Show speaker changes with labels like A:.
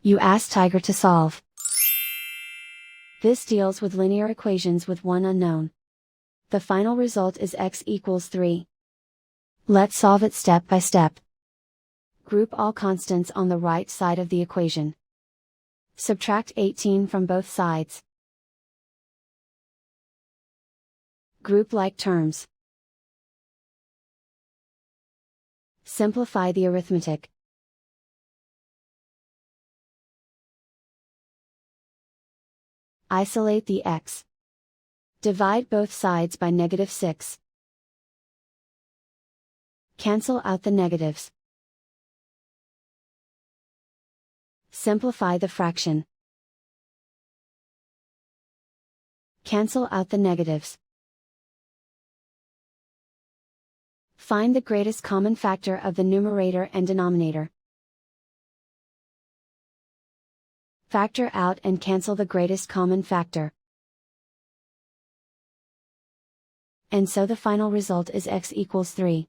A: You ask Tiger to solve. This deals with linear equations with one unknown. The final result is x equals 3. Let's solve it step by step. Group all constants on the right side of the equation. Subtract 18 from both sides. Group like terms. Simplify the arithmetic. Isolate the x. Divide both sides by -6. Cancel out the negatives. Simplify the fraction. Cancel out the negatives. Find the greatest common factor of the numerator and denominator. Factor out and cancel the greatest common factor. And so the final result is x equals 3.